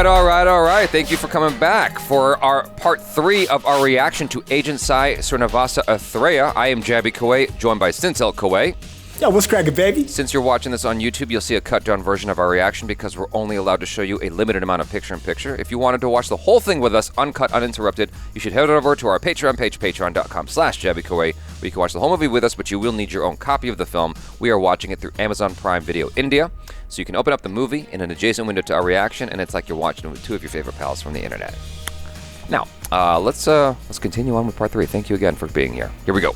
right. Thank you for coming back for our part 3 of our reaction to Agent SAI SRINIVASA ATHREYA. I am Jaby KOAY, joined by SYNTELL KOAY. Yo, what's cracking, baby? Since you're watching this on YouTube, you'll see a cut-down version of our reaction because we're only allowed to show you a limited amount of picture-in-picture. If you wanted to watch the whole thing with us, uncut, uninterrupted, you should head over to our Patreon page, patreon.com/JabyKOAY, where you can watch the whole movie with us, but you will need your own copy of the film. We are watching it through Amazon Prime Video India, so you can open up the movie in an adjacent window to our reaction, and it's like you're watching it with 2 of your favorite pals from the internet. Now, let's continue on with part 3. Thank you again for being here. Here we go.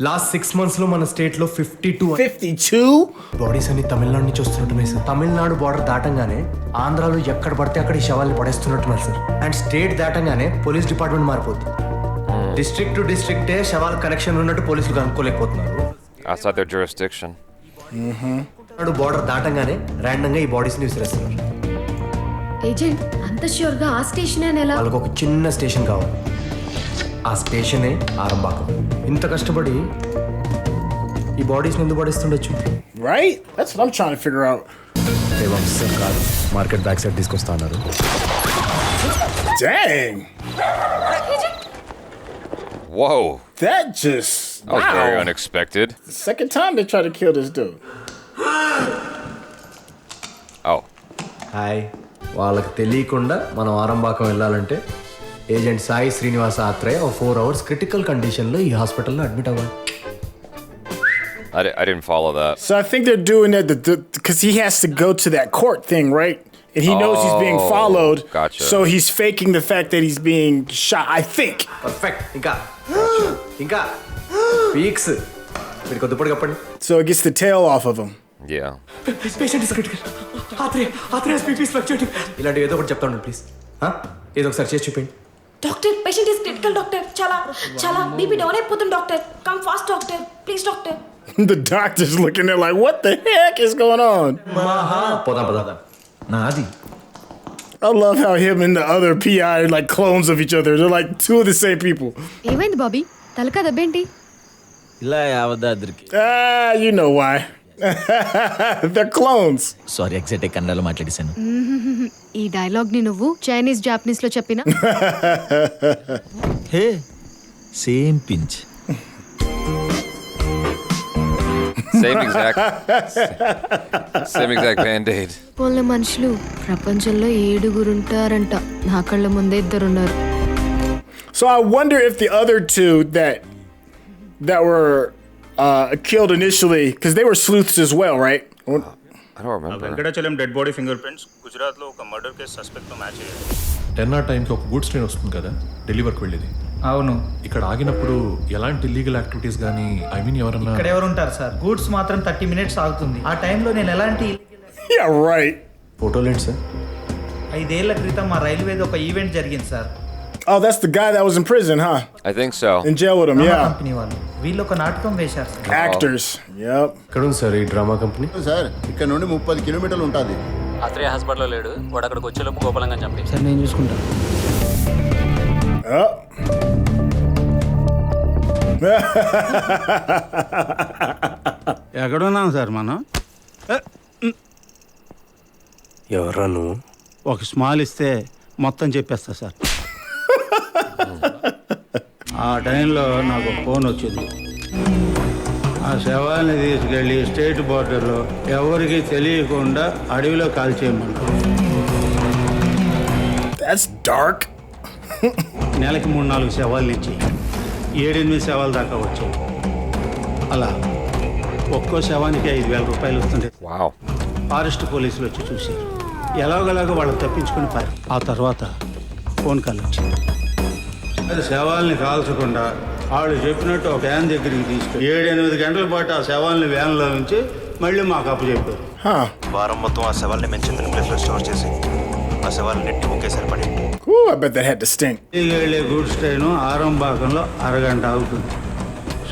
Last 6 months lo mana state lo 52 bodies అన్ని తమిళనాడు నుంచి వస్తున్నట్టున్నాయి sir. Tamil Nadu border దాటంగానే ఆంధ్రాలో ఎక్కడ పడితే అక్కడ ఈ శవాల్ని పడేస్తున్నట్టున్నారు sir. And state దాటంగానే police department మారిపోద్ది. District to డిస్ట్రిక్టే శవాల connection ఉన్నట్టు పోలీసులు కనుక్కోలేకపోతున్నారు. Outside their jurisdiction. Border దాటంగానే random గా ఈ బాడీస్ ని విసిరేస్తున్నారు. ఏజెంట్ అంత ష్యూర్ గా ఆ స్టేషన్ ఎలా? వాళ్ళకి ఒక చిన్న స్టేషన్ కావాలి. ఆ స్టేషనే ఆరంభాకం. ఇంత కష్టపడి ఈ బాడీస్ ఎందుకు పడేస్తుండొచ్చు? Right? That's what I'm trying to figure out. Sir కాదు, మార్కెట్ బ్యాక్ సైడ్ తీసుకొస్తా అన్నారు. Dang. Whoa. That just... That was very unexpected. The second time they tried to kill this dude. Oh. Hi. వాళ్ళకి తెలియకుండా మనం ఆరంభాకం వెళ్ళాలంటే agent Sai Srinivasa Atreya 4 hours critical కండిషన్లో ఈ హాస్పిటల్లో అడ్మిట్ అవ్వాలి. I didn't follow that. So I think they're doing that because he has to go to that court thing, right? And he knows he's being followed. Gotcha. So he's faking the fact that he's being shot, I think. Perfect. ఇంకా weeks మీరు కొద్దిపడి కప్పండి. So it gets the tail off of him. Yeah. Patient is critical. ఆత్రేయ స్పీపీ fluctuating. ఇలాంటి ఏదో ఒకటి చెప్తాను ప్లీజ్. ఏదో ఒకసారి చేసి చూపించండి. Doctor patient is critical doctor. చాలా బీపీ డౌన్ అయిపోతుంది doctor. Come fast doctor, please doctor. The doctor's looking there like, what the heck is going on? పోదాం. నాది. I love how him and the other PI are like clones of each other. They're like 2 of the same people. ఏమైంది బాబీ? తలకా దబ్బేంటి? ఇలా యావదాద్రికి. You know why. They're clones. Sorry, exact కన్నడలో మాట్లాడేశాను. ఈ dialogue ని నువ్వు Chinese Japanese లో చెప్పినా? Hey, same pinch. Same exact Band-Aid. వాళ్ళ మనుషులు ప్రపంచంలో 7 ఉంటారంట. నా కళ్ళ ముందే 2 ఉన్నారు. So I wonder if the other 2 that were killed initially, because they were sleuths as well, right? I don't remember. Venkatachalam dead body finger prints Gujarat లో ఒక మర్డర్ కేసు సస్పెక్ట్ తో మ్యాచ్ అయ్యాయి. 10 ఆ టైంకి ఒక గూడ్స్ ట్రైన్ వస్తుంది కదా, ఢిల్లీ వరకు వెళ్ళేది. అవును. ఇక్కడ ఆగినప్పుడు ఎలాంటి ఇల్లీగల్ యాక్టివిటీస్ కానీ ఎవరన్నా ఇక్కడ ఎవరు ఉంటారు సార్? గూడ్స్ మాత్రం 30 minutes ఆగుతుంది. ఆ టైంలో నేను ఎలాంటి Yeah, right. ఫోటోలు ఏంటి సార్? 5 ఏళ్ల క్రితం మా రైల్వేది ఒక ఈవెంట్ జరిగింది sir. Oh, that's the guy that was in prison, huh? I think so. In jail with him, yeah. Company వాళ్ళు వీళ్ళు ఒక నాటకం వేశారు సార్. Actors. Yep. ఎక్కడ ఉంది సార్ ఈ డ్రామా కంపెనీ? సార్ ఇక్కడ నుండి 30 కిలోమీటర్లు ఉంటుంది. ఆత్రేయ హాస్పిటల్లో లేడు, వాడు అక్కడికి వచ్చేలోపు గోపాలంగా చంపి. సార్ నేను చూసుకుంటాను. ఎక్కడున్నాం సార్ మనం? ఎవరా నువ్వు? ఒక స్మాల్ ఇస్తే మొత్తం చెప్పేస్తా సార్. ఆ టైంలో నాకు ఫోన్ వచ్చింది. ఆ శవాన్ని తీసుకెళ్ళి స్టేట్ బోర్డర్లో ఎవరికి తెలియకుండా అడవిలో కాల్చేయమంటారు. That's dark. నెలకి 3-4 శవాలు నుంచి 7-8 శవాల దాకా వచ్చాయి. అలా ఒక్కో శవానికి 5,000 రూపాయలు వస్తుండే. Wow. ఫారెస్ట్ పోలీసులు వచ్చి చూశారు. ఎలాగోలాగో వాళ్ళు తప్పించుకుని పారు. ఆ తర్వాత ఫోన్ కాల్ వచ్చింది. అది శవాల్ని కాల్చకుండా వాళ్ళు చెప్పినట్టు ఒక వ్యాన్ దగ్గరికి తీసుకుని 7-8 గంటల పాటు ఆ శవాల్ని వ్యాన్లో ఉంచి మళ్ళీ మాకు అప్పు చెప్పారు. వారం మొత్తం ఆ శవాల్ని మెన్షన్ ప్లేస్లో స్టోర్ చేసి ఆ శవాల్ని నెట్టి ఒకేసారి పడి. I bet that had to stink. వెళ్ళే గూడ్స్ ట్రైను ఆరంభాకంలో 1 గంట ఆగుతుంది.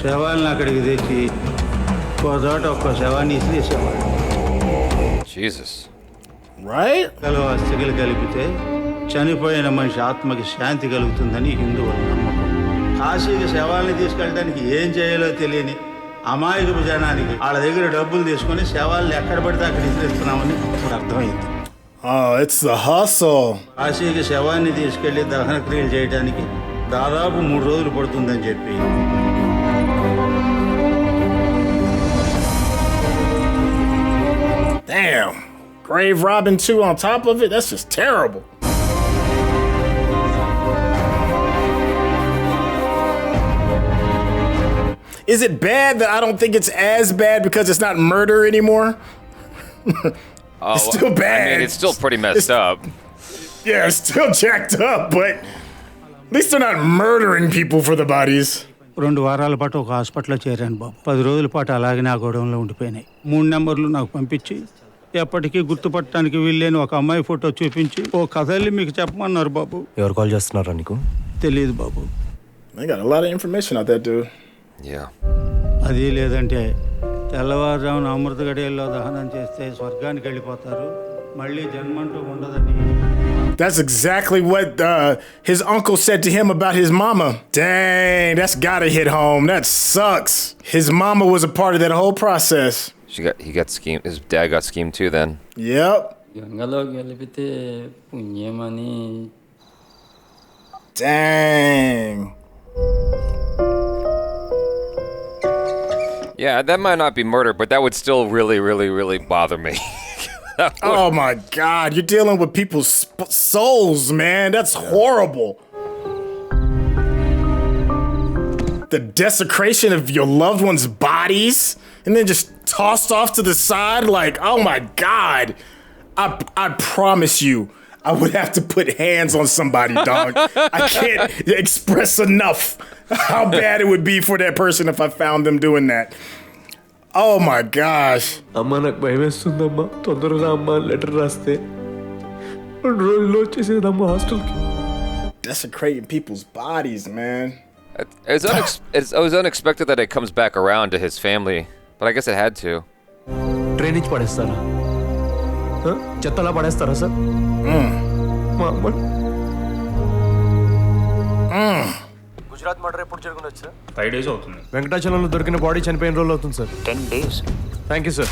శవాల్ని అక్కడికి తెచ్చి ఒక చోట ఒక్క శవాన్ని ఇసిరేసేవాడు. Jesus. Right? అస్థికలు కలిపితే చనిపోయిన మనిషి ఆత్మకి శాంతి కలుగుతుందని హిందువుల నమ్మకం. కాశీకి శవాల్ని తీసుకెళ్ళడానికి ఏం చేయాలో తెలియని అమాయకపు జనానికి వాళ్ళ దగ్గర డబ్బులు తీసుకొని శవాలను ఎక్కడ పడితే అక్కడ ఇస్తున్నామని ఇప్పుడు అర్థమైంది. It's the hustle. ఆసియాకి శవాన్ని తీసుకెళ్లి దహన క్రియలు చేయడానికి దాదాపు 3 రోజులు పడుతుందని చెప్పి Damn. Grave robbing too on top of it? That's just terrible. Is it bad that I don't think it's as bad because it's not murder anymore? It's still bad. I mean, it's still pretty messed up. Yeah, it's still jacked up, but at least they're not murdering people for the bodies. 2 వారాల పాటు ఒక హాస్పిటల్లో చేరాను బాబు. 10 రోజుల పాటు అలాగే నా గొడవలో ఉండిపోయినాయి. 3 నెంబర్లు నాకు పంపించి ఎప్పటికీ గుర్తుపట్టడానికి వీల్లేని ఒక అమ్మాయి ఫోటో చూపించి ఓ కథల్ని మీకు చెప్పమన్నారు బాబు. ఎవరు కాల్ చేస్తున్నారా నీకు? తెలియదు బాబు. They got a lot of information out there, dude. Yeah. అది లేదంటే తెల్లవారుజామున అమృత గడియల్లో దహనం చేస్తే స్వర్గానికి వెళ్ళిపోతారు, మళ్ళీ జన్మంటూ ఉండదని. That's exactly what his uncle said to him about his mama. Dang, that's gotta hit home. That sucks. His mama was a part of that whole process. He got schemed. His dad got schemed too then. Yep. Dang. Yeah, that might not be murder, but that would still really, really, really bother me. Oh my God, you're dealing with people's souls, man. That's horrible. The desecration of your loved ones' bodies and then just tossed off to the side like, oh my God. I promise you, I would have to put hands on somebody, dog. I can't express enough how bad it would be for that person if I found them doing that. Oh my gosh. అమ్మ నాకు భయం వేస్తుందమ్మా. తొందరగా అమ్మ letter రాస్తే 2 రోజుల్లో వచ్చేసేదమ్మా హాస్టల్కి. Desecrating people's bodies, man. It was unexpected that it comes back around to his family, but I guess it had to. Train నుంచి పడేస్తారా? చెత్తలా పడేస్తారా sir? మా అమ్మ గుజరాత్ మర్డర్ ఎప్పుడు జరుగుతుంది సార్? 5 days అవుతుంది. వెంకటాచలంలో దొరికిన బాడీ చనిపోయిన రోజులు అవుతుంది sir. 10 days. Thank you sir.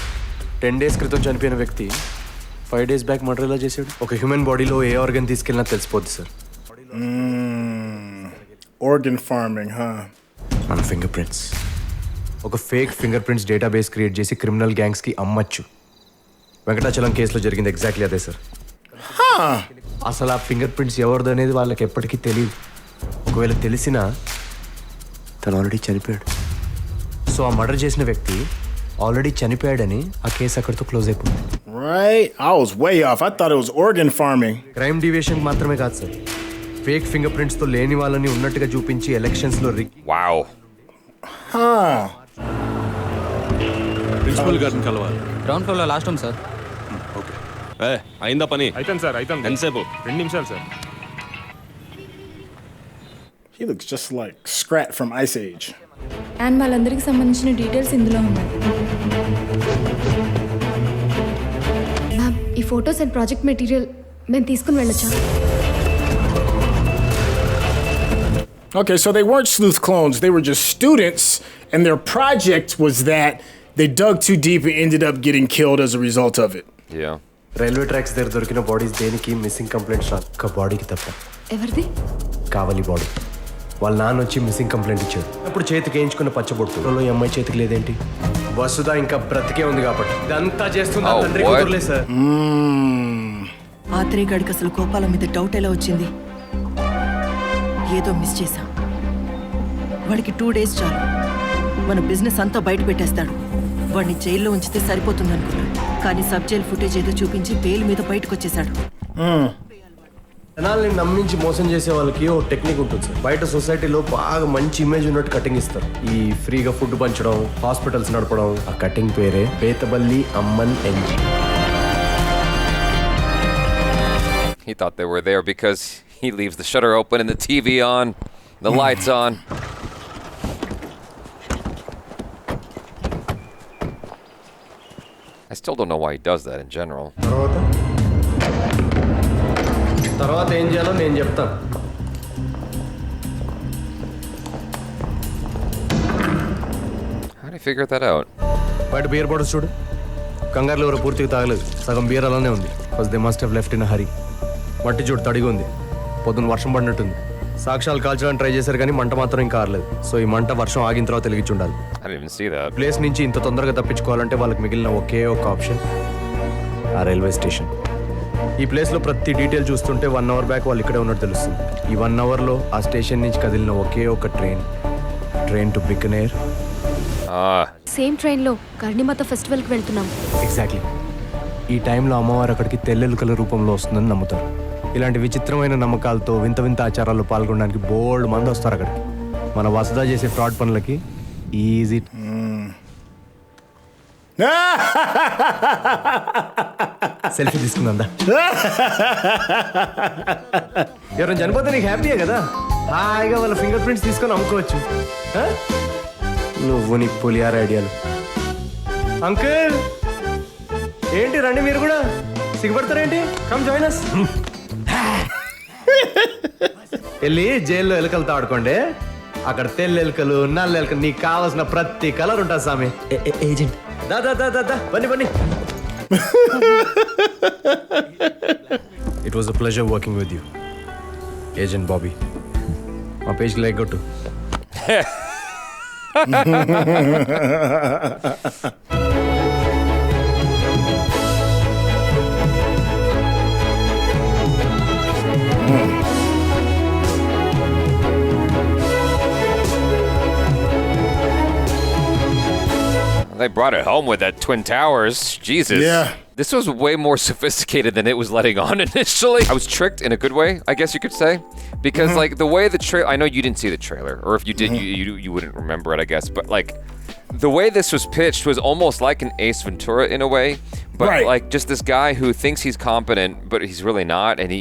10 days క్రితం చనిపోయిన వ్యక్తి 5 days బ్యాక్ మర్డర్ ఎలా చేశాడు? ఒక హ్యూమన్ బాడీలో ఏ ఆర్గన్ తీసుకెళ్ళినా తెలిసిపోద్ది సార్. Organ farming, huh? మన ఫింగర్ ప్రింట్స్, ఒక fake finger prints database create చేసి క్రిమినల్ గ్యాంగ్స్కి అమ్మచ్చు. వెంకటాచలం కేసులో జరిగింది ఎగ్జాక్ట్లీ అదే సార్. అసలు ఆ ఫింగర్ ప్రింట్స్ ఎవరిది అనేది వాళ్ళకి ఎప్పటికీ తెలియదు. ఒకవేళ తెలిసినా తను ఆల్రెడీ చనిపోయాడు. సో ఆ మర్డర్ చేసిన వ్యక్తి ఆల్రెడీ చనిపోయాడని ఆ కేసు అక్కడితో క్లోజ్ అయిపోయింది. Right? I was way off. I thought it was organ farming. Crime deviation మాత్రమే కాదు సార్, ఫేక్ ఫింగర్ ప్రింట్స్ తో లేని వాళ్ళని ఉన్నట్టుగా చూపించి ఎలక్షన్స్ లో Wow. ప్రిన్సిపల్ గారిని కలవాలి. గ్రౌండ్ ఫ్లోర్ లో లాస్ట్ రూమ్ సార్. ఓకే. అయిందా పని? అయితాను సార్, అయితాను. ఎంతసేపు? 2 నిమిషాలు sir. He looks just like Scrat from Ice Age. And వాళ్ళందరికి సంబంధించిన డీటెయిల్స్ ఇందులో ఉన్నాయి. మ్యామ్, ఈ ఫొటోస్ అండ్ ప్రాజెక్ట్ మెటీరియల్ మేము తీసుకుని వెళ్ళొచ్చా? Okay, so they weren't sleuth clones. They were just students, and their project was that they dug too deep and ended up getting killed as a result of it. Yeah. Railway tracks దగ్గర దొరికిన bodies దేనికి missing complaints రాదు, ఒక బాడీకి తప్ప. ఎవరిది? కావాలి body. వాళ్ళ నాన్న వచ్చి మిస్సింగ్ కంప్లైంట్ ఇచ్చాడు. అప్పుడు చేతికి వేయించుకున్న పచ్చబొట్టులో ఈ అమ్మాయి చేతికి లేదేంటి? వసుదా ఇంకా బ్రతికే ఉంది కాబట్టి ఇదంతా చేస్తుంది తండ్రి కూతురులే సార్. ఆత్రేయ గడికి అసలు కోపాల మీద డౌట్ ఎలా వచ్చింది? ఏదో మిస్ చేశాం. వాడికి 2 days చాలు, మన బిజినెస్ అంతా బయట పెట్టేస్తాడు. వాడిని జైల్లో ఉంచితే సరిపోతుంది అనుకున్నాడు, కానీ సబ్ జైల్ ఫుటేజ్ ఏదో చూపించి బెయిల్ మీద బయటకు వచ్చేసాడు. జనాల్ని నమ్మించి మోసం చేసే వాళ్ళకి ఓ టెక్నిక్ ఉంటుంది సార్. బయట సొసైటీలో బాగా మంచి ఇమేజ్ ఉన్నట్టు కటింగ్ ఇస్తారు. ఈ ఫ్రీగా ఫుడ్ పంచడం, హాస్పిటల్స్ నడపడం, ఆ కటింగ్ పేరే బేతబల్లి అమ్మన్ ఎన్జీ. He thought they were there because he leaves the shutter open and the TV on, the lights on. I still don't know why he does that in general. తర్వాత ఏం చేయాలో నేను చెప్తాను. How did me figure that out. బయట beer bottles చూడు, కంగారులో ఎవరు పూర్తిగా తాగలేదు, సగం బియర్ అలానే ఉంది. Because they must have left in a hurry. మట్టి చూడు తడిగా ఉంది, పొద్దున వర్షం పడినట్టుంది. సాక్ష్యాలు కాల్చడానికి ట్రై చేశారు కానీ మంట మాత్రం ఇంకా ఆరలేదు. సో ఈ మంట వర్షం ఆగిన తర్వాత వెలిగించి ఉండాలి. ప్లేస్ నుంచి ఇంత తొందరగా తప్పించుకోవాలంటే వాళ్ళకి మిగిలిన ఒకే ఒక ఆప్షన్ ఆ రైల్వే స్టేషన్. ఈ ప్లేస్లో ప్రతి డీటెయిల్ చూస్తుంటే 1 hour బ్యాక్ వాళ్ళు ఇక్కడే ఉన్నట్టు తెలుస్తుంది. ఈ 1 hourలో ఆ స్టేషన్ నుంచి కదిలిన ఒకే ఒక ట్రైన్ టు బికనేర్. సేమ్ ట్రైన్లో కర్ణిమాత ఫెస్టివల్కి వెళ్తున్నాం. ఎగ్జాక్ట్లీ. ఈ టైంలో అమ్మవారు అక్కడికి తెల్లెలుకల రూపంలో వస్తుందని నమ్ముతారు. ఇలాంటి విచిత్రమైన నమ్మకాలతో వింత వింత ఆచారాల్లో పాల్గొనడానికి బోల్డ్ మంది వస్తారు అక్కడికి. మన వసదా చేసే ఫ్రాడ్ పనులకి ఈజీ. సెల్ఫీ తీసుకుందా? ఎవరైనా చనిపోతే నీకు హ్యాపీయే కదా, హాయిగా వాళ్ళ ఫింగర్ ప్రింట్స్ తీసుకొని అమ్ముకోవచ్చు. నువ్వు నీ పులియార ఐడియాలు. అంకుల్ ఏంటి రండి మీరు కూడా, సిగ్గుపడతారేంటి? Come join us. వెళ్ళి జైల్లో ఎలుకలతో ఆడుకోండి, అక్కడ తెల్ల ఎలుకలు నల్ల ఎలుకలు నీకు కావాల్సిన ప్రతి కలర్ ఉంటుంది స్వామి. ఏజెంట్ దా దా దా దా దా Bunny Bunny. It was a pleasure working with you agent Bobby. మా పేజ్కి లైక్ కొట్టు. They brought it home with that Twin Towers. Jesus. Yeah. This was way more sophisticated than it was letting on initially. I was tricked in a good way, I guess you could say. Because, like, the way the trailer... I know you didn't see the trailer. Or if you did, you wouldn't remember it, I guess. But, like, the way this was pitched was almost like an Ace Ventura in a way. But, like, just this guy who thinks he's competent, but he's really not. And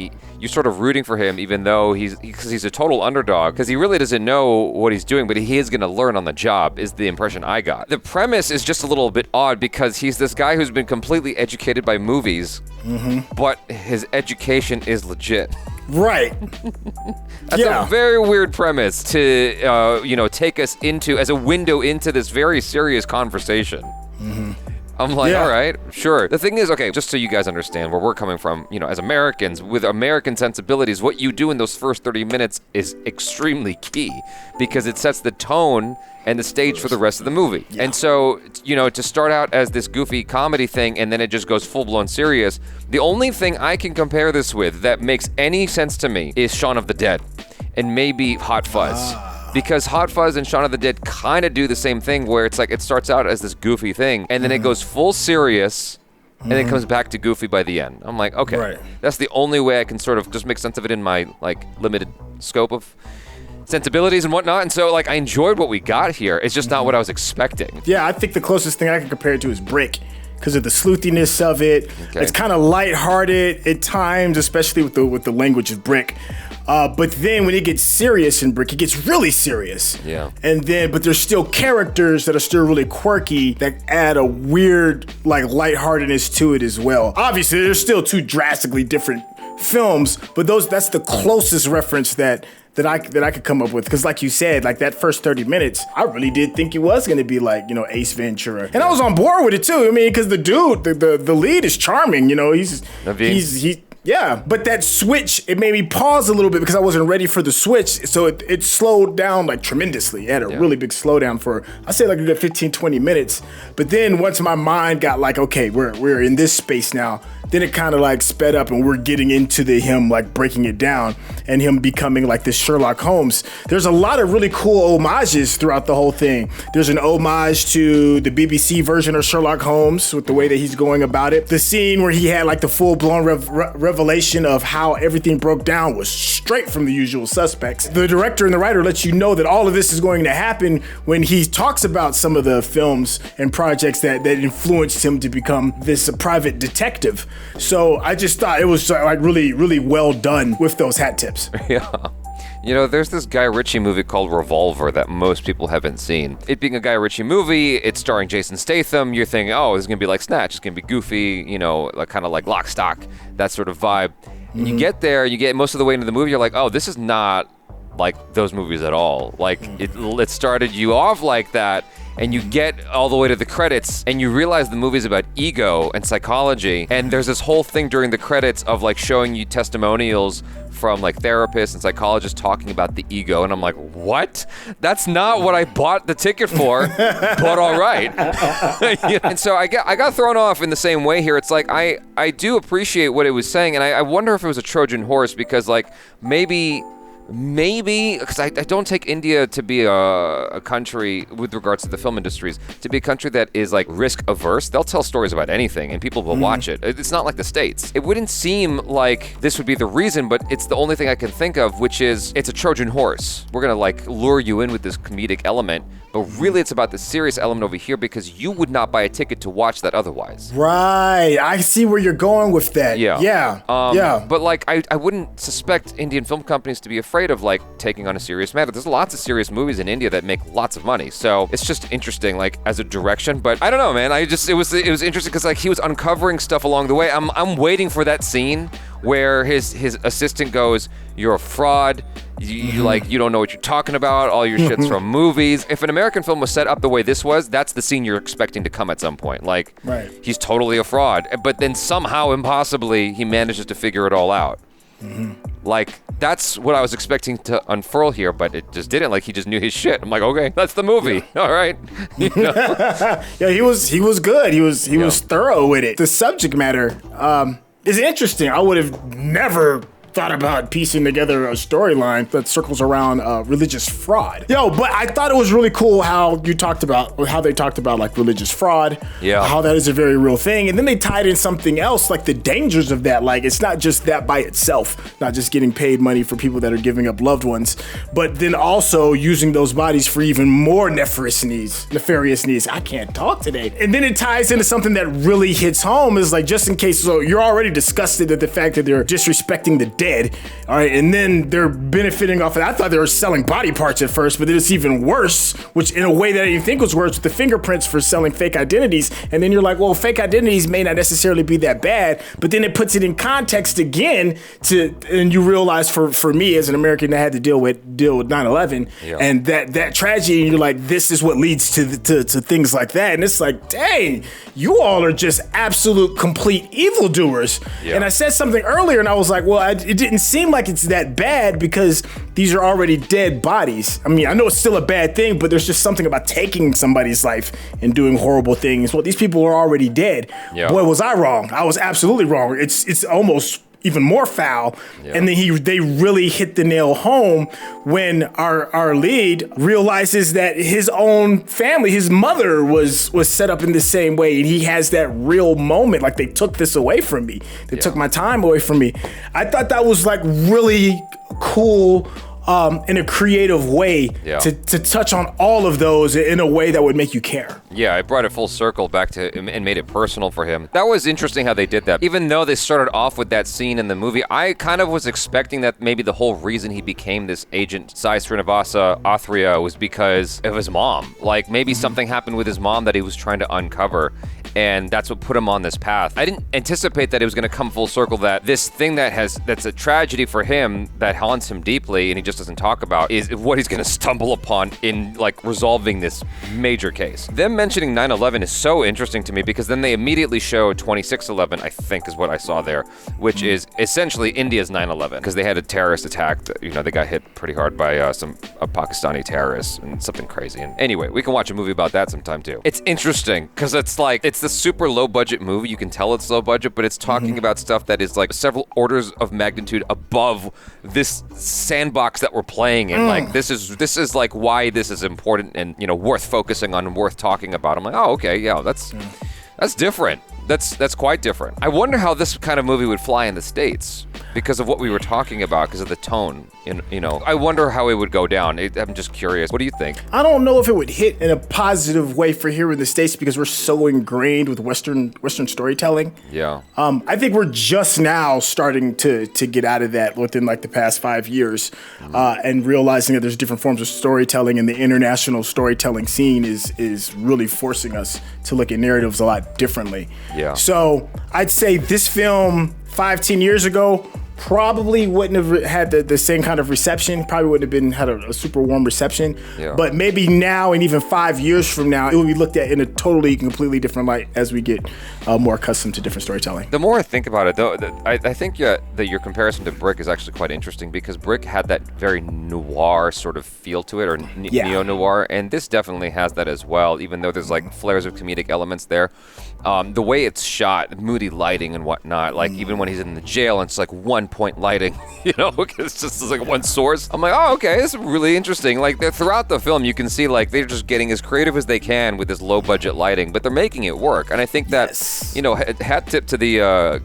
you're sort of rooting for him, even though he's a total underdog. Because he really doesn't know what he's doing, but he is going to learn on the job, is the impression I got. The premise is just a little bit odd because he's this guy who's been completely educated by movies, but his education is legit. Right. That's a very weird premise to, take us into, as a window into this very serious conversation. I'm like, all right, sure. The thing is, okay, just so you guys understand where we're coming from, as Americans, with American sensibilities, what you do in those first 30 minutes is extremely key because it sets the tone and the stage for the rest of the movie. Yeah. And so, to start out as this goofy comedy thing and then it just goes full-blown serious, the only thing I can compare this with that makes any sense to me is Shaun of the Dead and maybe Hot Fuzz. Because Hot Fuzz and Shaun of the Dead kind of do the same thing where it's like it starts out as this goofy thing and then it goes full serious and then comes back to goofy by the end. I'm like, okay, that's the only way I can sort of just make sense of it in my like limited scope of sensibilities and whatnot. And so like I enjoyed what we got here. It's just not what I was expecting. Yeah, I think the closest thing I can compare it to is Brick. Because of the sleuthiness of it. Okay. It's kind of lighthearted at times, especially with the language of Brick. But then when it gets serious in Brick, it gets really serious. Yeah. And then, but there's still characters that are still really quirky that add a weird, like, lightheartedness to it as well. Obviously, there's still two drastically different films, but that's the closest reference that I could come up with. Because like you said, like that first 30 minutes, I really did think it was going to be like, Ace Ventura. And I was on board with it too. I mean, because the dude, the lead is charming, Naveen. Yeah, but that switch, it made me pause a little bit because I wasn't ready for the switch. So it slowed down like tremendously. It had a really big slowdown for, I say like a good 15, 20 minutes. But then once my mind got like, okay, we're in this space now, then it kind of like sped up and we're getting into him like breaking it down and him becoming like this Sherlock Holmes. There's a lot of really cool homages throughout the whole thing. There's an homage to the BBC version of Sherlock Holmes with the way that he's going about it. The scene where he had like the full-blown revelation of how everything broke down was straight from The Usual Suspects. The director and the writer lets you know that all of this is going to happen when he talks about some of the films and projects that influenced him to become this private detective. So I just thought it was like really, really well done with those hat tips. Yeah. There's this Guy Ritchie movie called Revolver that most people haven't seen. It being a Guy Ritchie movie, it's starring Jason Statham. You're thinking, oh, this is going to be like Snatch. It's going to be goofy, like kind of like Lock, Stock, that sort of vibe. And you get there, you get most of the way into the movie, you're like, oh, this is not like those movies at all. Like it started you off like that, and you get all the way to the credits, and you realize the movie's about ego and psychology, and there's this whole thing during the credits of like showing you testimonials from like therapists and psychologists talking about the ego, and I'm like, what? That's not what I bought the ticket for, but all right. And so I got thrown off in the same way here. It's like I do appreciate what it was saying, and I wonder if it was a Trojan horse, because like maybe, because I don't take India to be a country, with regards to the film industries, to be a country that is like risk averse. They'll tell stories about anything and people will watch it. It's not like the States. It wouldn't seem like this would be the reason, but it's the only thing I can think of, which is it's a Trojan horse. We're gonna like lure you in with this comedic element, but really it's about the serious element over here, because you would not buy a ticket to watch that otherwise. Right. I see where you're going with that. Yeah. But like I wouldn't suspect Indian film companies to be afraid of like taking on a serious matter. There's lots of serious movies in India that make lots of money, so it's just interesting like as a direction. But I don't know, man. it was interesting because like he was uncovering stuff along the way. I'm waiting for that scene where his assistant goes, "You're a fraud. You like, you don't know what you're talking about. All your shit's from movies." If an American film was set up the way this was, that's the scene you're expecting to come at some point. Like, he's totally a fraud, but then somehow, impossibly, he manages to figure it all out. Like, that's what I was expecting to unfurl here, but it just didn't. Like, he just knew his shit. I'm like, okay, that's the movie. All right. You know? Yeah, he was good. He was thorough with it. The subject matter is interesting. I would have never thought about piecing together a storyline that circles around religious fraud. But I thought it was really cool how they talked about like religious fraud, how that is a very real thing. And then they tied in something else, like the dangers of that. Like, it's not just that by itself, not just getting paid money for people that are giving up loved ones, but then also using those bodies for even more nefarious needs. I can't talk today. And then it ties into something that really hits home, is like, just in case, so you're already disgusted at the fact that they're disrespecting the dead, all right, and then they're benefiting off of that. I thought they were selling body parts at first, but then it's even worse, which in a way that I didn't think was worse, with the fingerprints for selling fake identities. And then you're like, well, fake identities may not necessarily be that bad, but then it puts it in context again and you realize for me as an American that had to deal with 9/11 and that tragedy, and you're like, this is what leads to things like that. And it's like, dang, you all are just absolute complete evildoers. And I said something earlier, and I was like, well, it didn't seem like it's that bad because these are already dead bodies. I mean, I know it's still a bad thing, but there's just something about taking somebody's life and doing horrible things. Well, these people are already dead. Boy, was I wrong. I was absolutely wrong. It's almost even more foul. And then they really hit the nail home when our lead realizes that his own family, his mother was set up in the same way, and he has that real moment, like, they took this away from me. They took my time away from me. I thought that was like really cool in a creative way to touch on all of those in a way that would make you care. Yeah, it brought it full circle back to him and made it personal for him. That was interesting how they did that. Even though they started off with that scene in the movie, I kind of was expecting that maybe the whole reason he became this agent SRINIVASA ATHREYA was because of his mom. Like, maybe something happened with his mom that he was trying to uncover, and that's what put him on this path. I didn't anticipate that it was going to come full circle, that this thing that's a tragedy for him, that haunts him deeply and he just doesn't talk about, is what he's going to stumble upon in like resolving this major case. Them mentioning 9/11 is so interesting to me, because then they immediately show 26/11, I think is what I saw there, which is essentially India's 9/11, because they had a terrorist attack that, they got hit pretty hard by some Pakistani terrorists and something crazy. And anyway, we can watch a movie about that sometime too. It's interesting because it's like, it's the super low budget movie. You can tell it's low budget, but it's talking about stuff that is like several orders of magnitude above this sandbox that we're playing in. Like, this is like why this is important and, worth focusing on and worth talking about. I'm like, oh, okay, yeah, that's different. That's quite different. I wonder how this kind of movie would fly in the States because of what we were talking about, because of the tone. I wonder how it would go down. I'm just curious. What do you think? I don't know if it would hit in a positive way for here in the States, because we're so ingrained with Western storytelling. Yeah. I think we're just now starting to get out of that within like the past 5 years, and realizing that there's different forms of storytelling, and the international storytelling scene is really forcing us to look at narratives a lot differently. Yeah. So I'd say this film 5-10 years ago probably wouldn't have had the same kind of reception. Probably wouldn't have had a super warm reception. Yeah. But maybe now and even 5 years from now, it will be looked at in a totally, completely different light as we get more accustomed to different storytelling. The more I think about it, though, I think that your comparison to Brick is actually quite interesting because Brick had that very noir sort of feel to it, or neo-noir, and this definitely has that as well, even though there's like flares of comedic elements there. The way it's shot, moody lighting and whatnot, like even when he's in the jail and it's like 1 point lighting, you know, it's just like one source. I'm like, oh, okay, this is really interesting. Like throughout the film, you can see like they're just getting as creative as they can with this low budget lighting, but they're making it work. And I think that, you know, hat tip to the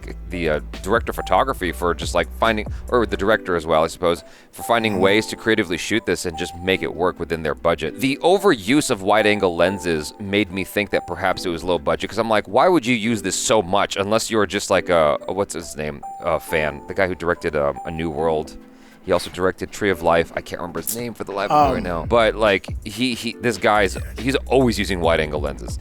director of photography for just like finding, or the director as well, I suppose, for finding ways to creatively shoot this and just make it work within their budget. The overuse of wide angle lenses made me think that perhaps it was low budget, because I'm like, why would you use this so much unless you're just like a what's his name, fan, the guy who directed A New World. He also directed Tree of Life. I can't remember his name for the life of me right now. But like this guy's always using wide angle lenses.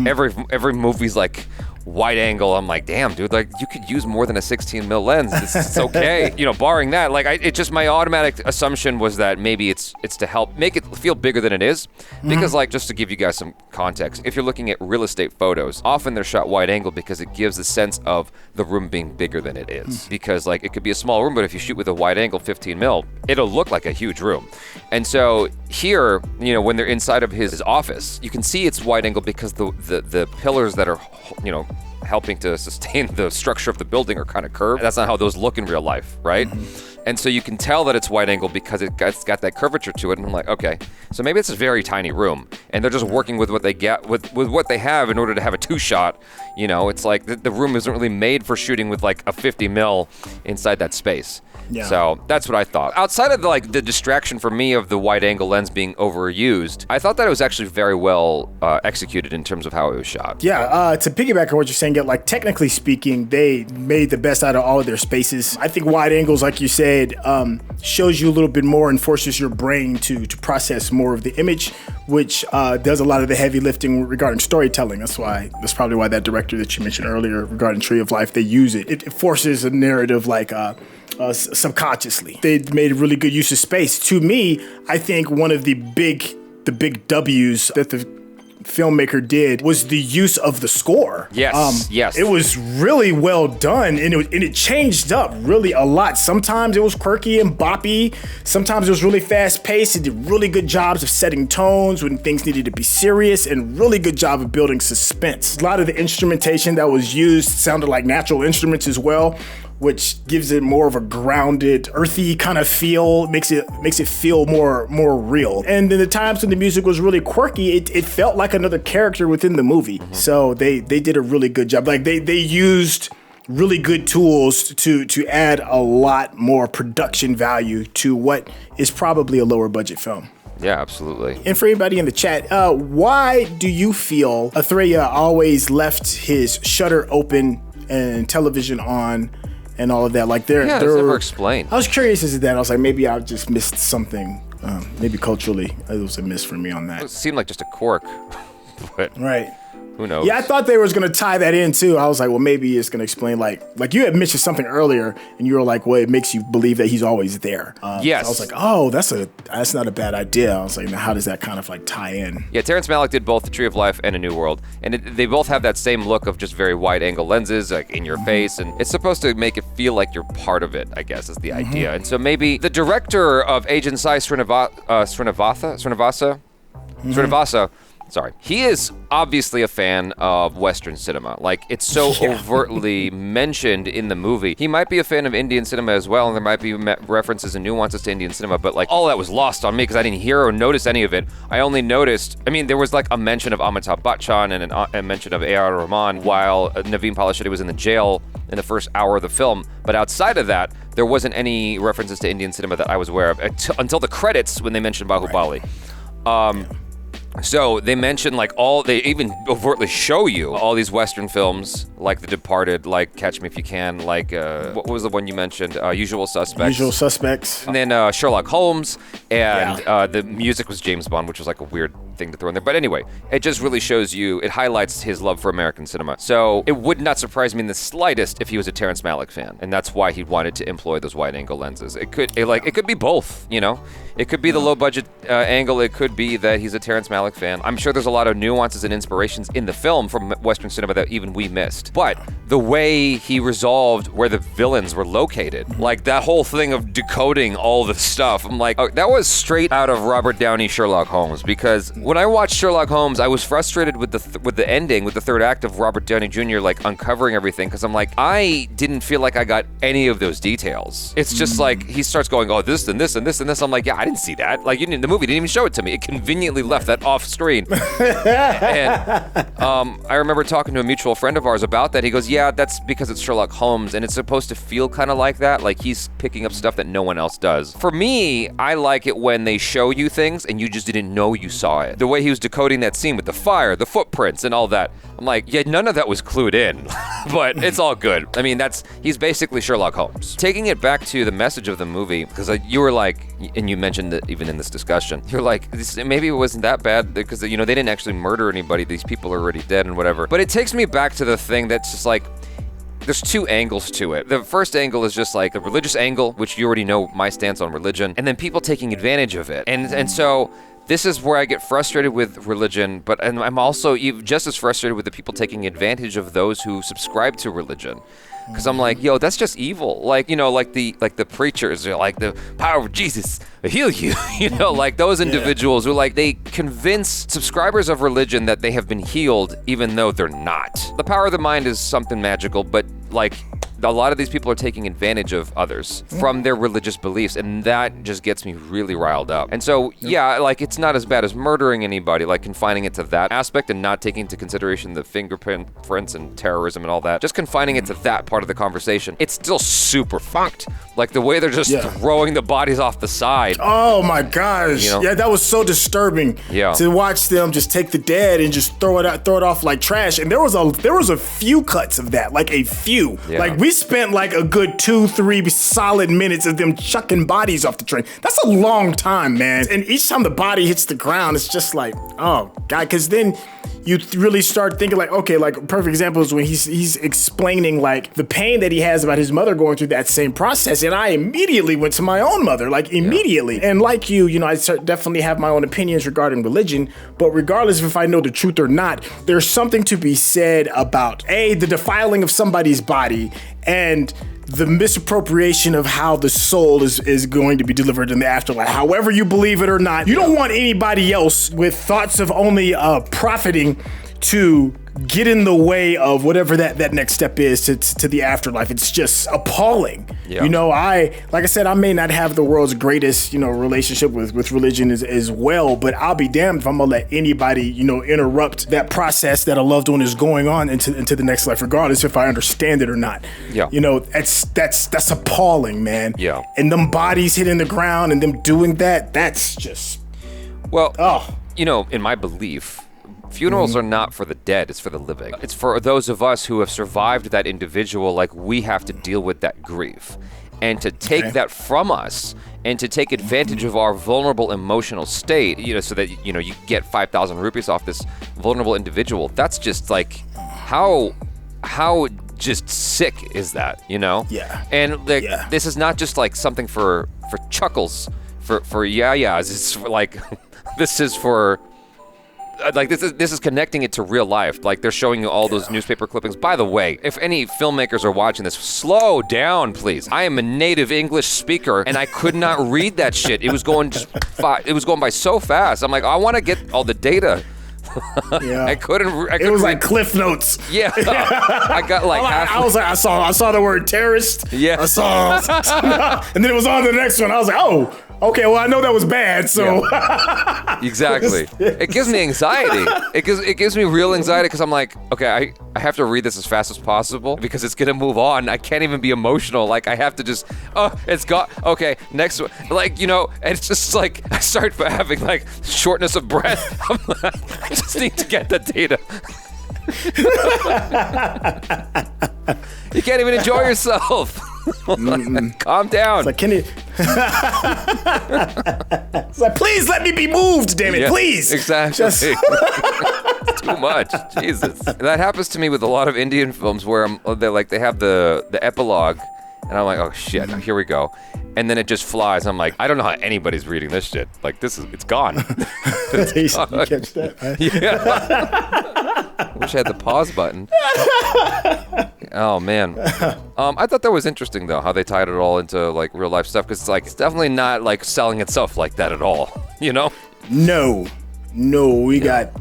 Every movie's like wide angle. I'm like, damn, dude, like you could use more than a 16 mil lens. It's okay. You know, barring that, like it just, my automatic assumption was that maybe it's to help make it feel bigger than it is. Because like, just to give you guys some context, if you're looking at real estate photos, often they're shot wide angle because it gives a sense of the room being bigger than it is. Because like it could be a small room, but if you shoot with a wide angle 15 mil, it'll look like a huge room. And so here, you know, when they're inside of his office, you can see it's wide angle because the pillars that are, you know, helping to sustain the structure of the building are kind of curved. That's not how those look in real life, right? And so you can tell that it's wide angle because it's got that curvature to it. And I'm like, okay, so maybe it's a very tiny room, and they're just working with what they get, with what they have in order to have a 2-shot. You know, it's like the room isn't really made for shooting with like a 50 mil inside that space. Yeah. So that's what I thought. Outside of the distraction for me of the wide angle lens being overused, I thought that it was actually very well executed in terms of how it was shot. Yeah, to piggyback on what you're saying, like technically speaking, they made the best out of all of their spaces. I think wide angles, like you said, shows you a little bit more and forces your brain to process more of the image, which does a lot of the heavy lifting regarding storytelling. That's probably why that director that you mentioned earlier regarding Tree of Life, they use it. It forces a narrative like subconsciously. They made a really good use of space. To me, I think one of the big W's that the filmmaker did was the use of the score. Yes. It was really well done, and it changed up really a lot. Sometimes it was quirky and boppy. Sometimes it was really fast paced. It did really good jobs of setting tones when things needed to be serious, and really good job of building suspense. A lot of the instrumentation that was used sounded like natural instruments as well, which gives it more of a grounded, earthy kind of feel, makes it feel more real. And then the times when the music was really quirky, it felt like another character within the movie. So they did a really good job. Like they used really good tools to add a lot more production value to what is probably a lower budget film. Yeah, absolutely. And for anybody in the chat, why do you feel ATHREYA always left his shutter open and television on and all of that? Like they're it's never explained. I was curious as to that. I was like, maybe I just missed something. Maybe culturally, it was a miss for me on that. It seemed like just a quirk, but right. Who knows? Yeah, I thought they was gonna tie that in too. I was like, well, maybe it's gonna explain like you had mentioned something earlier, and you were like, well, it makes you believe that he's always there. Yes. So I was like, oh, that's not a bad idea. I was like, now how does that kind of like tie in? Yeah, Terrence Malick did both The Tree of Life and A New World, and they both have that same look of just very wide angle lenses, like in your face, and it's supposed to make it feel like you're part of it, I guess, is the idea. And so maybe the director of Agent SAI, Srinivasa. Sorry. He is obviously a fan of Western cinema. Like, it's so overtly mentioned in the movie. He might be a fan of Indian cinema as well, and there might be references and nuances to Indian cinema, but like, all that was lost on me because I didn't hear or notice any of it. I only noticed, there was like a mention of Amitabh Bachchan and a mention of A.R. Rahman while Naveen Polishetty was in the jail in the first hour of the film. But outside of that, there wasn't any references to Indian cinema that I was aware of until the credits when they mentioned Bahubali. So they mention they even overtly show you all these Western films like The Departed, like Catch Me If You Can, like what was the one you mentioned? Usual Suspects. Usual Suspects. And then Sherlock Holmes, and the music was James Bond, which was like a weird thing to throw in there. But anyway, it just really shows you, it highlights his love for American cinema. So it would not surprise me in the slightest if he was a Terrence Malick fan, and that's why he wanted to employ those wide-angle lenses. It could be both, you know? It could be the low-budget angle. It could be that he's a Terrence Malick fan. I'm sure there's a lot of nuances and inspirations in the film from Western cinema that even we missed. But the way he resolved where the villains were located, like that whole thing of decoding all the stuff, I'm like, oh, that was straight out of Robert Downey Sherlock Holmes. Because when I watched Sherlock Holmes, I was frustrated with the ending, with the third act of Robert Downey Jr. like uncovering everything, because I'm like, I didn't feel like I got any of those details. It's just like he starts going, oh, this and this and this and this. I'm like, yeah, I didn't see that. Like, the movie didn't even show it to me. It conveniently left that off screen. And I remember talking to a mutual friend of ours about that. He goes, yeah, that's because it's Sherlock Holmes, and it's supposed to feel kind of like that. Like he's picking up stuff that no one else does. For me, I like it when they show you things and you just didn't know you saw it. The way he was decoding that scene with the fire, the footprints, and all that. I'm like, yeah, none of that was clued in, but it's all good. I mean, he's basically Sherlock Holmes. Taking it back to the message of the movie, because you were like, and you mentioned it even in this discussion, you're like, maybe it wasn't that bad because, they didn't actually murder anybody. These people are already dead and whatever. But it takes me back to the thing that's just like, there's two angles to it. The first angle is just like the religious angle, which you already know my stance on religion, and then people taking advantage of it. And so this is where I get frustrated with religion, and I'm also just as frustrated with the people taking advantage of those who subscribe to religion. Because I'm like, yo, that's just evil. Like, like the preachers are like, the power of Jesus will heal you. Like those individuals who they convince subscribers of religion that they have been healed even though they're not. The power of the mind is something magical, but a lot of these people are taking advantage of others from their religious beliefs, and that just gets me really riled up. And so, yeah, it's not as bad as murdering anybody, confining it to that aspect and not taking into consideration the fingerprints and terrorism and all that. Just confining it to that part of the conversation. It's still super fucked. Like the way they're just throwing the bodies off the side. Oh my gosh. Yeah, that was so disturbing to watch them just take the dead and just throw it off like trash. And there was a few cuts of that, like a few. Yeah. We spent a good 2-3 solid minutes of them chucking bodies off the train. That's a long time, man. And each time the body hits the ground, it's just like, oh God, because then you really start thinking okay, a perfect example is when he's explaining the pain that he has about his mother going through that same process. And I immediately went to my own mother, immediately. Yeah. And like you, I definitely have my own opinions regarding religion, but regardless if I know the truth or not, there's something to be said about the defiling of somebody's body and the misappropriation of how the soul is going to be delivered in the afterlife. However you believe it or not, you don't want anybody else with thoughts of only profiting to get in the way of whatever that next step is to the afterlife. It's just appalling. Yeah. Like I said, I may not have the world's greatest, relationship with religion as well, but I'll be damned if I'm gonna let anybody, interrupt that process that a loved one is going on into the next life, regardless if I understand it or not. Yeah. That's appalling, man. Yeah. And them bodies hitting the ground and them doing that's just, in my belief, funerals are not for the dead, it's for the living. It's for those of us who have survived that individual, we have to deal with that grief. And to take that from us and to take advantage of our vulnerable emotional state, so that, you get 5,000 rupees off this vulnerable individual, that's just how just sick is that, Yeah. And this is not just something for chuckles, for yeah-yeahs. It's this is for... this is connecting it to real life. They're showing you all those newspaper clippings. By the way, if any filmmakers are watching this, slow down, please. I am a native English speaker, and I could not read that shit. It was going by so fast. I'm like, I want to get all the data. Yeah. I couldn't it was like Cliff Notes. Yeah. I got half. I saw the word terrorist. Yeah. I saw, and then it was on the next one. I was like, oh, Okay, well, I know that was bad, so. Exactly. It gives me anxiety. It gives me real anxiety because I'm like, okay, I have to read this as fast as possible because it's gonna move on. I can't even be emotional. Like I have to just, it's got, okay, next one. Like, you know, and it's just like, I start having like shortness of breath. I'm like, I just need to get the data. You can't even enjoy yourself. Like, calm down. It's like, can you? It's like, please let me be moved, damn it, please. Exactly. Just... Too much. Jesus. That happens to me with a lot of Indian films where they have the epilogue, and I'm like, oh shit, here we go. And then it just flies. I'm like, I don't know how anybody's reading this shit. Like, it's gone. It's gone. You catch that? Yeah. Wish I had the pause button. Oh man. I thought that was interesting though, how they tied it all into like real life stuff, because it's definitely not like selling itself like that at all. You know? No, we got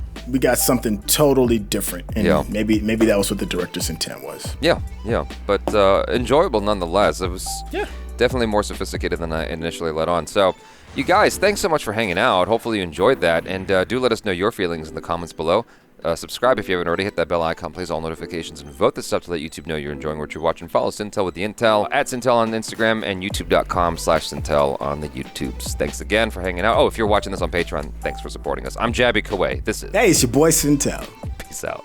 something totally different, and maybe that was what the director's intent was. Yeah, but enjoyable nonetheless. It was definitely more sophisticated than I initially let on. So, you guys, thanks so much for hanging out. Hopefully you enjoyed that, and do let us know your feelings in the comments below. Subscribe if you haven't already. Hit that bell icon, please, all notifications, and vote this up to let YouTube know you're enjoying what you're watching. Follow SYNTELL with the Intel, at SYNTELL on Instagram, and youtube.com/SYNTELL on the YouTubes. Thanks again for hanging out. Oh, if you're watching this on Patreon, thanks for supporting us. I'm Jaby KOAY. This is... Hey, it's your boy SYNTELL. Peace out.